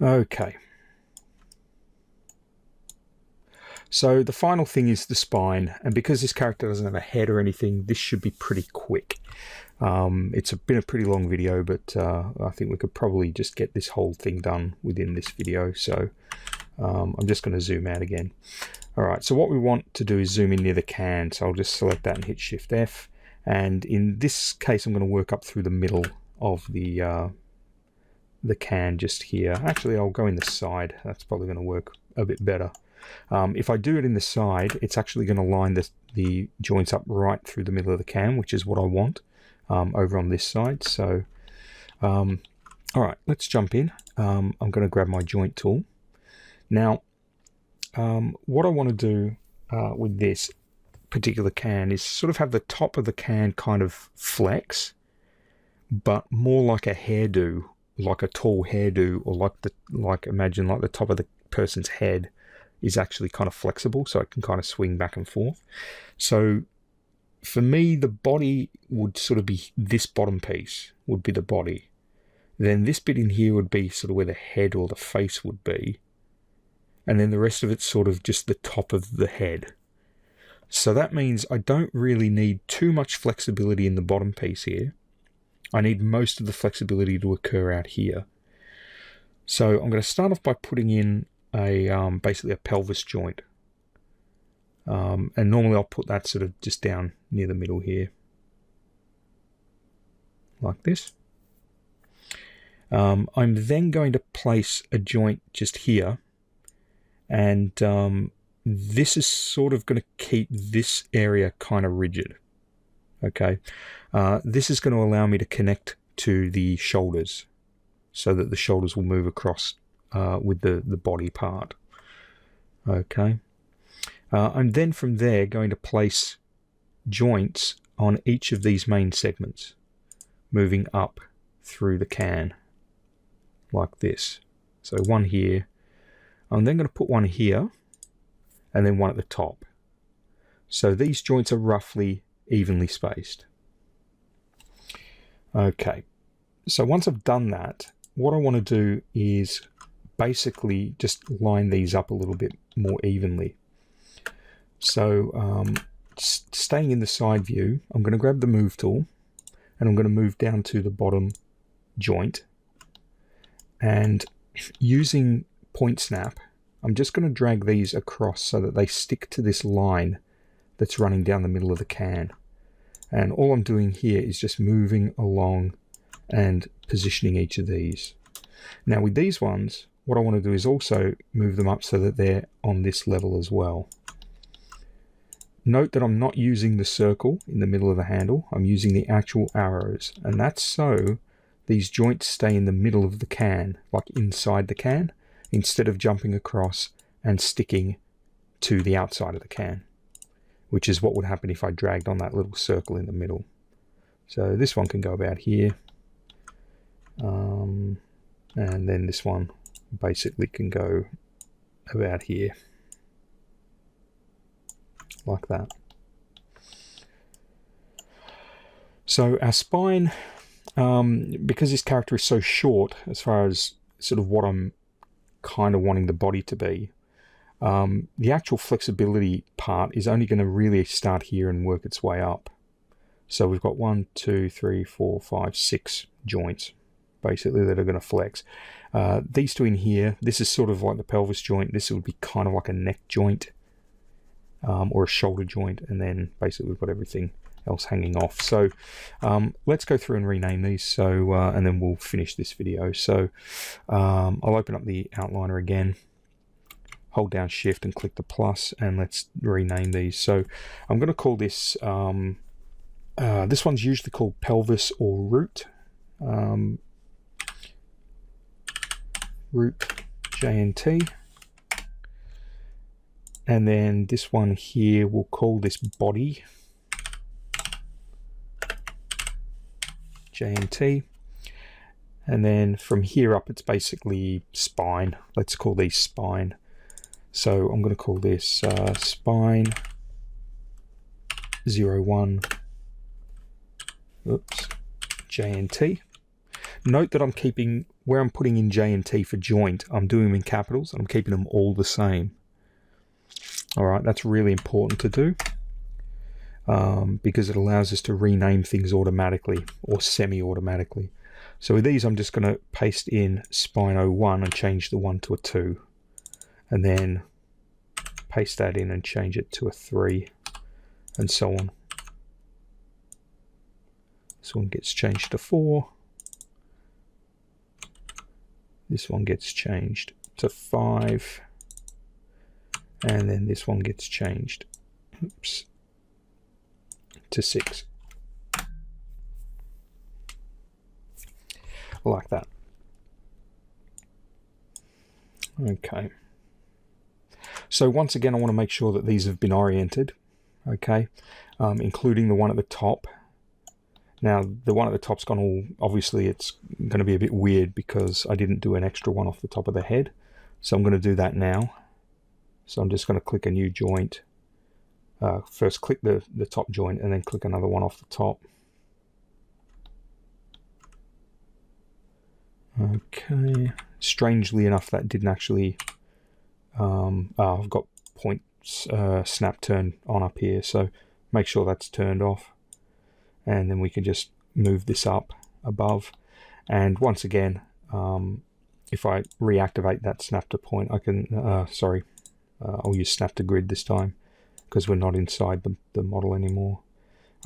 Okay. So the final thing is the spine, and because this character doesn't have a head or anything, this should be pretty quick. It's been a pretty long video, but I think we could probably just get this whole thing done within this video. So I'm just going to zoom out again. Alright, so what we want to do is zoom in near the can, so I'll just select that and hit Shift F, and in this case I'm going to work up through the middle of the can just here. Actually, I'll go in the side, that's probably going to work a bit better. If I do it in the side, it's actually going to line the joints up right through the middle of the can, which is what I want over on this side. So alright, let's jump in. I'm going to grab my joint tool. Now what I want to do with this particular can is sort of have the top of the can kind of flex, but more like a hairdo, like a tall hairdo, or imagine like the top of the person's head is actually kind of flexible, so it can kind of swing back and forth. So for me, the body would sort of be this bottom piece would be the body. Then this bit in here would be sort of where the head or the face would be. And then the rest of it's sort of just the top of the head. So that means I don't really need too much flexibility in the bottom piece here. I need most of the flexibility to occur out here. So I'm going to start off by putting in basically a pelvis joint. And normally I'll put that sort of just down near the middle here. Like this. I'm then going to place a joint just here. And this is sort of going to keep this area kind of rigid. Okay, this is going to allow me to connect to the shoulders so that the shoulders will move across with the body part. Okay, I'm then from there going to place joints on each of these main segments, moving up through the can like this. So one here. I'm then going to put one here and then one at the top. So these joints are roughly evenly spaced. Okay, so once I've done that, what I want to do is basically just line these up a little bit more evenly. So staying in the side view, I'm going to grab the move tool and I'm going to move down to the bottom joint, and using point snap, I'm just going to drag these across so that they stick to this line that's running down the middle of the can. And all I'm doing here is just moving along and positioning each of these. Now with these ones, what I want to do is also move them up so that they're on this level as well. Note that I'm not using the circle in the middle of the handle, I'm using the actual arrows, and that's so these joints stay in the middle of the can, like inside the can, instead of jumping across and sticking to the outside of the can, which is what would happen if I dragged on that little circle in the middle. So this one can go about here, and then this one basically can go about here, like that. So our spine, because this character is so short as far as sort of what I'm kind of wanting the body to be, the actual flexibility part is only going to really start here and work its way up. So we've got 1, 2, 3, 4, 5, 6 joints basically that are going to flex. These two in here, this is sort of like the pelvis joint. This would be kind of like a neck joint or a shoulder joint, and then basically we've got everything else hanging off. So let's go through and rename these, so and then we'll finish this video. So I'll open up the outliner again, hold down shift and click the plus, and let's rename these. So I'm going to call this this one's usually called pelvis or root, root JNT, and then this one here we'll call this body JNT, and then from here up it's basically spine. Let's call these spine. So I'm going to call this spine 01 JNT. Note that I'm keeping, where I'm putting in J and T for joint, I'm doing them in capitals, and I'm keeping them all the same. All right, that's really important to do because it allows us to rename things automatically or semi-automatically. So with these, I'm just going to paste in spine 01 and change the 1 to a 2, and then paste that in and change it to a 3, and so on. This one gets changed to 4. This one gets changed to 5. And then this one gets changed, oops, to 6. Like that. Okay. So once again, I want to make sure that these have been oriented, okay, including the one at the top. Now, the one at the top's gone all, obviously it's going to be a bit weird because I didn't do an extra one off the top of the head. So I'm going to do that now. So I'm just going to click a new joint. First click the top joint and then click another one off the top. Okay. Strangely enough, that didn't actually... I've got point snap turned on up here, so make sure that's turned off. And then we can just move this up above. And once again, if I reactivate that snap to point, I can, I'll use snap to grid this time because we're not inside the model anymore.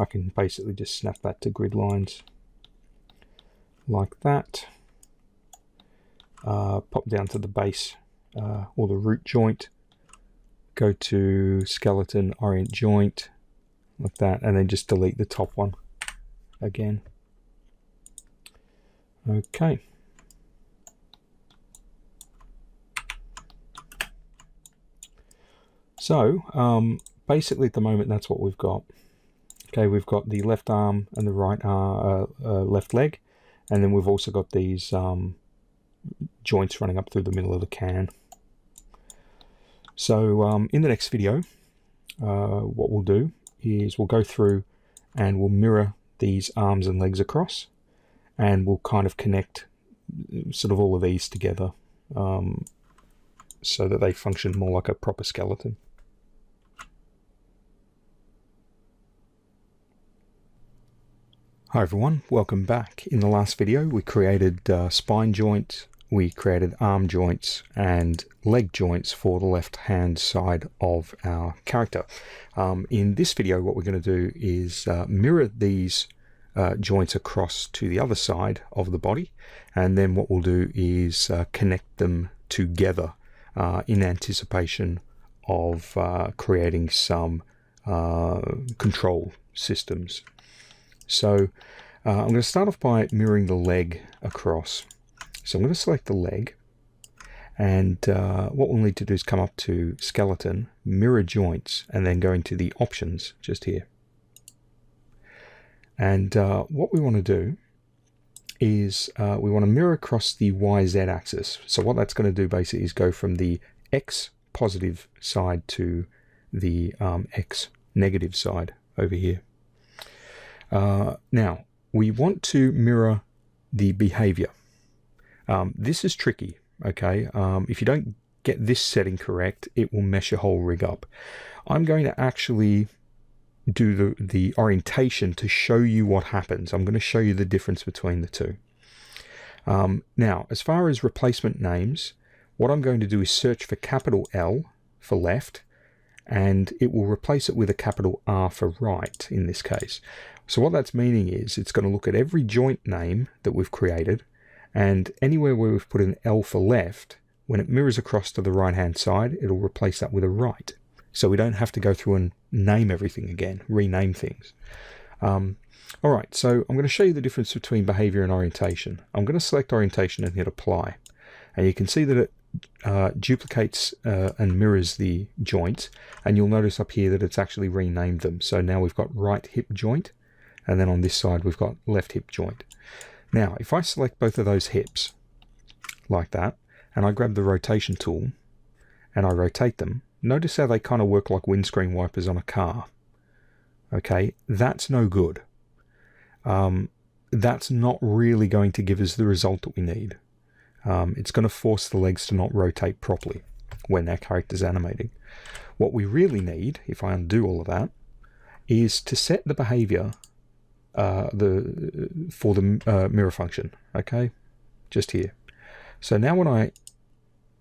I can basically just snap that to grid lines like that. Pop down to the base or the root joint, go to skeleton, orient joint, like that, and then just delete the top one again. Okay. So basically at the moment that's what we've got. Okay, we've got the left arm and the right left leg, and then we've also got these joints running up through the middle of the can. So in the next video, what we'll do is we'll go through and we'll mirror these arms and legs across, and we'll kind of connect sort of all of these together so that they function more like a proper skeleton. Hi everyone, welcome back. In the last video we created spine joints, we created arm joints and leg joints for the left hand side of our character. In this video what we're going to do is mirror these joints across to the other side of the body, and then what we'll do is connect them together in anticipation of creating some control systems. So I'm going to start off by mirroring the leg across. So I'm going to select the leg, and what we'll need to do is come up to skeleton, mirror joints, and then go into the options just here. And what we want to do is we want to mirror across the YZ axis. So what that's going to do basically is go from the X positive side to the X negative side over here. Now, we want to mirror the behavior. This is tricky, okay? If you don't get this setting correct, it will mess your whole rig up. I'm going to actually do the orientation to show you what happens. I'm going to show you the difference between the two. Now, as far as replacement names, what I'm going to do is search for capital L for left, and it will replace it with a capital R for right in this case. So what that's meaning is it's going to look at every joint name that we've created, and anywhere where we've put an L for left, when it mirrors across to the right hand side, it'll replace that with a right. So we don't have to go through and name everything again, rename things. All right, so I'm going to show you the difference between behavior and orientation. I'm going to select orientation and hit apply. And you can see that it duplicates and mirrors the joints, and you'll notice up here that it's actually renamed them. So now we've got right hip joint, and then on this side we've got left hip joint. Now if I select both of those hips like that, and I grab the rotation tool and I rotate them, notice how they kind of work like windscreen wipers on a car. Okay, that's no good. that's not really going to give us the result that we need. It's going to force the legs to not rotate properly when our character's animating. What we really need, if I undo all of that, is to set the behavior for the mirror function, okay? Just here. So now when I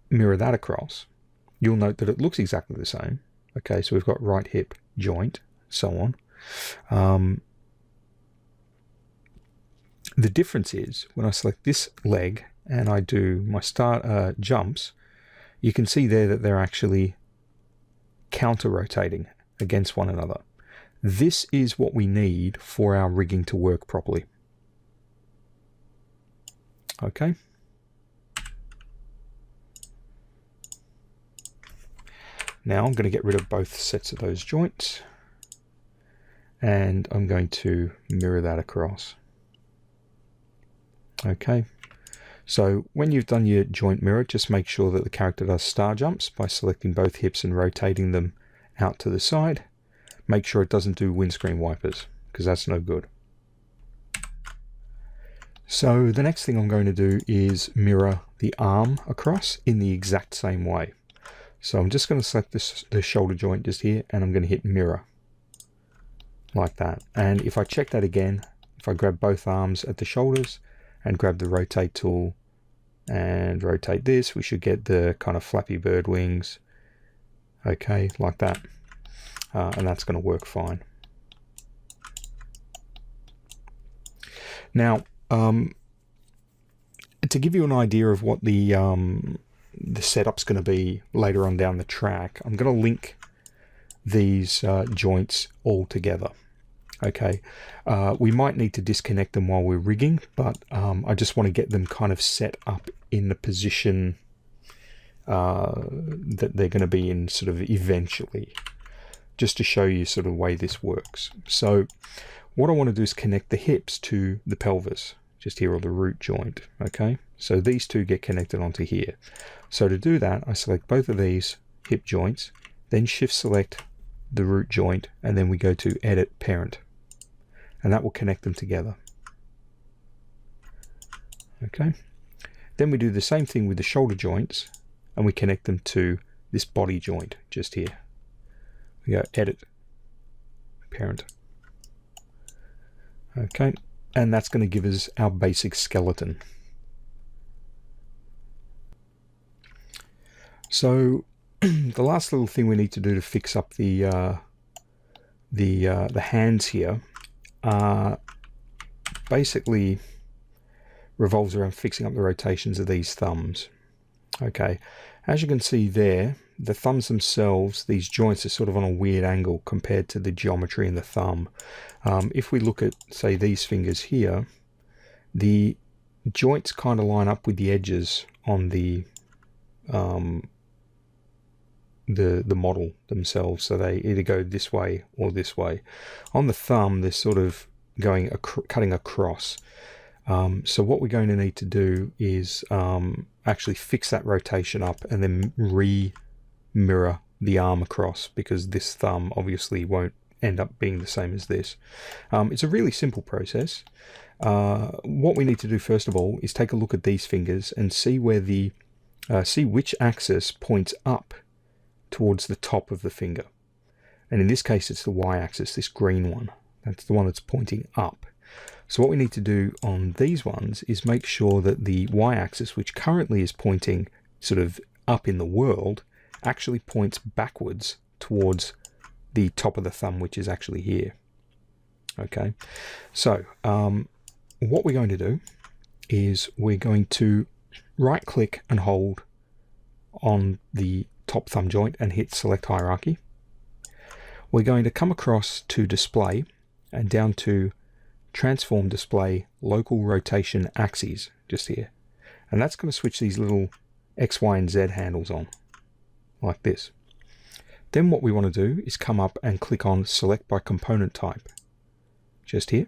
mirror that across, you'll note that it looks exactly the same. Okay, so we've got right hip joint, so on. The difference is when I select this leg and I do my start jumps, you can see there that they're actually counter-rotating against one another. This is what we need for our rigging to work properly. Okay. Now I'm going to get rid of both sets of those joints, and I'm going to mirror that across. Okay, so when you've done your joint mirror, just make sure that the character does star jumps by selecting both hips and rotating them out to the side. Make sure it doesn't do windscreen wipers, because that's no good. So the next thing I'm going to do is mirror the arm across in the exact same way. So I'm just going to select the shoulder joint just here, and I'm going to hit mirror like that. And if I check that again, if I grab both arms at the shoulders and grab the rotate tool and rotate this, we should get the kind of flappy bird wings, okay, like that. And that's going to work fine. Now, to give you an idea of what the setup's going to be later on down the track, I'm going to link these joints all together. Okay, we might need to disconnect them while we're rigging, but I just want to get them kind of set up in the position that they're going to be in sort of eventually, just to show you sort of the way this works. So what I want to do is connect the hips to the pelvis, just here, or the root joint. Okay, so these two get connected onto here. So to do that, I select both of these hip joints, then shift select the root joint, and then we go to edit parent, and that will connect them together. Okay, then we do the same thing with the shoulder joints, and we connect them to this body joint just here. We go edit parent. Okay, and that's going to give us our basic skeleton. So the last little thing we need to do to fix up the hands here basically revolves around fixing up the rotations of these thumbs. Okay, as you can see there, the thumbs themselves, these joints are sort of on a weird angle compared to the geometry in the thumb. If we look at, say, these fingers here, the joints kind of line up with the edges on the model themselves, so they either go this way or this way. On the thumb, they're sort of going cutting across. So what we're going to need to do is actually fix that rotation up and then re-mirror the arm across, because this thumb obviously won't end up being the same as this. It's a really simple process. What we need to do first of all is take a look at these fingers and see where the see which axis points up towards the top of the finger. And in this case it's the y-axis, this green one. That's the one that's pointing up. So what we need to do on these ones is make sure that the y-axis, which currently is pointing sort of up in the world, actually points backwards towards the top of the thumb, which is actually here. Okay, so what we're going to do is we're going to right click and hold on the top thumb joint and hit select hierarchy. We're going to come across to display and down to transform display local rotation axes just here, and that's going to switch these little X, Y, and Z handles on like this. Then what we want to do is come up and click on select by component type just here,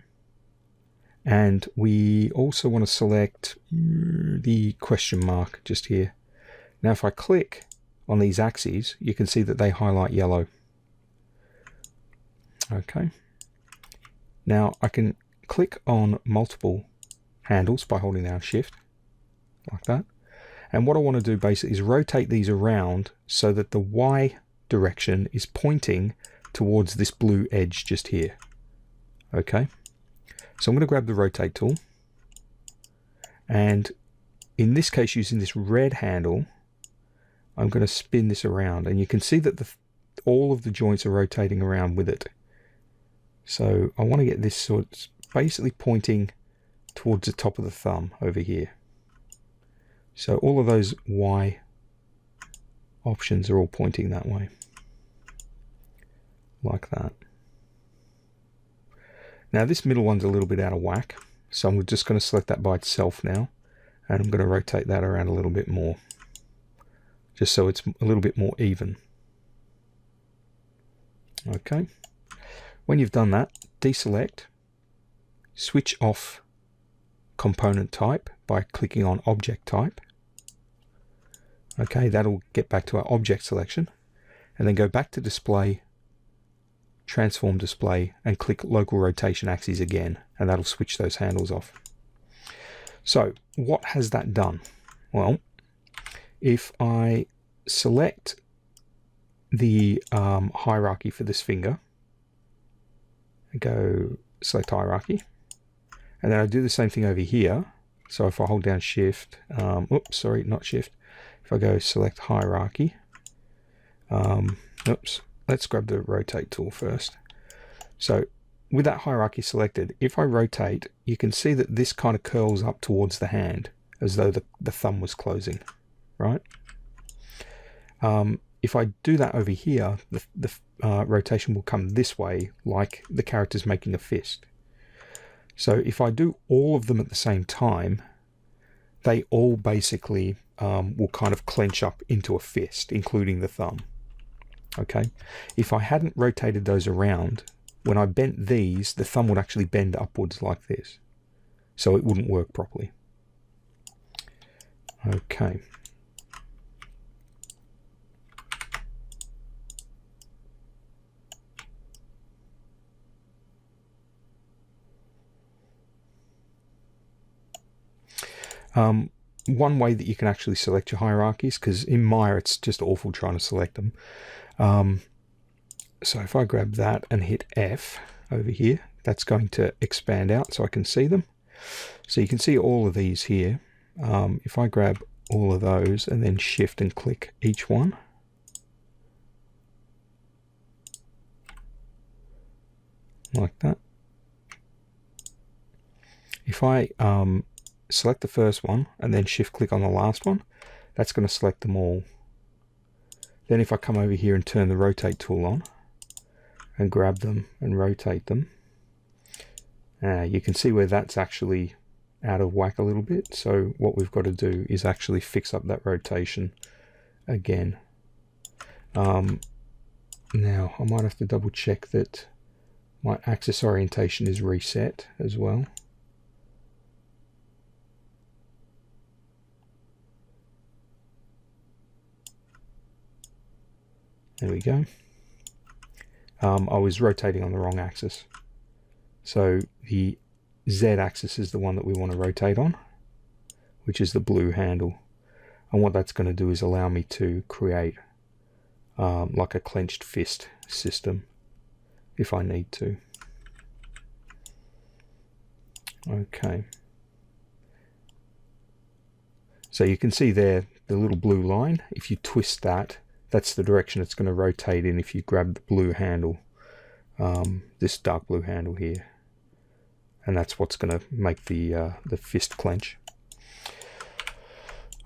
and we also want to select the question mark just here. Now if I click on these axes, you can see that they highlight yellow. Okay, now I can click on multiple handles by holding down Shift, like that. And what I want to do basically is rotate these around so that the Y direction is pointing towards this blue edge just here. Okay, so I'm going to grab the rotate tool, and in this case using this red handle, I'm going to spin this around, and you can see that all of the joints are rotating around with it. So I want to get this sort of basically pointing towards the top of the thumb over here. So all of those Y options are all pointing that way, like that. Now this middle one's a little bit out of whack, so I'm just going to select that by itself now, and I'm going to rotate that around a little bit more, just so it's a little bit more even. Okay, when you've done that, deselect, switch off component type by clicking on object type. Okay, that'll get back to our object selection, and then go back to display, transform display, and click local rotation axes again, and that'll switch those handles off. So what has that done? Well, if I select the hierarchy for this finger, and go select hierarchy, and then I do the same thing over here. So if I hold down Shift, oops, sorry, not Shift. If I go select hierarchy, oops, let's grab the rotate tool first. So with that hierarchy selected, if I rotate, you can see that this kind of curls up towards the hand as though the thumb was closing, right? If I do that over here, the rotation will come this way, like the character's making a fist. So if I do all of them at the same time, they all basically will kind of clench up into a fist, including the thumb. Okay, if I hadn't rotated those around, when I bent these, the thumb would actually bend upwards like this, so it wouldn't work properly. Okay. One way that you can actually select your hierarchies, because in Maya it's just awful trying to select them. So if I grab that and hit F over here, that's going to expand out so I can see them. So you can see all of these here. If I grab all of those and then Shift and click each one, like that. If I select the first one and then Shift click on the last one, that's going to select them all. Then if I come over here and turn the rotate tool on and grab them and rotate them, you can see where that's actually out of whack a little bit. So what we've got to do is actually fix up that rotation again. Now I might have to double check that my axis orientation is reset as well. There we go. I was rotating on the wrong axis. So the Z axis is the one that we want to rotate on, which is the blue handle. And what that's going to do is allow me to create like a clenched fist system if I need to. Okay. So you can see there the little blue line. If you twist that, that's the direction it's going to rotate in if you grab the blue handle, this dark blue handle here. And that's what's going to make the fist clench.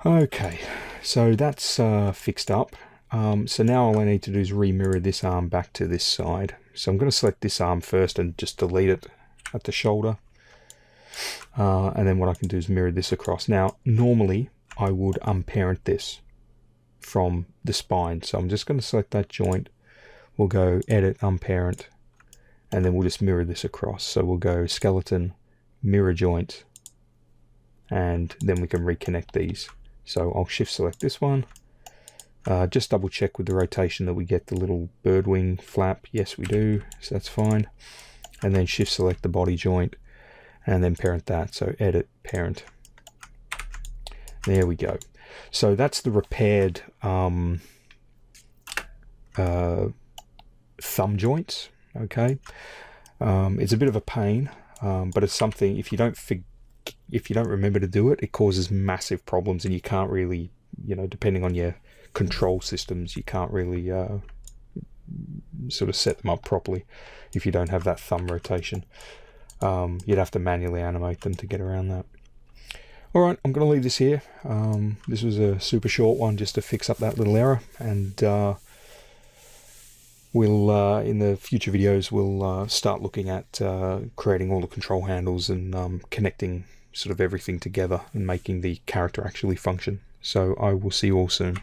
Okay, so that's fixed up. So now all I need to do is remirror this arm back to this side. So I'm going to select this arm first and just delete it at the shoulder. And then what I can do is mirror this across. Now, normally I would unparent this from the spine. So I'm just going to select that joint. We'll go edit, unparent, and then we'll just mirror this across. So we'll go skeleton, mirror joint, and then we can reconnect these. So I'll shift select this one. Just double check with the rotation that we get the little bird wing flap. Yes, we do. So that's fine. And then shift select the body joint. and then parent that. So edit, parent. There we go. So that's the repaired thumb joints. Okay, it's a bit of a pain, but it's something, if you don't remember to do it, it causes massive problems, and you can't really, depending on your control systems, you can't really sort of set them up properly if you don't have that thumb rotation. You'd have to manually animate them to get around that. Alright, I'm going to leave this here. This was a super short one just to fix up that little error, and we'll in the future videos we'll start looking at creating all the control handles and connecting sort of everything together and making the character actually function. So I will see you all soon.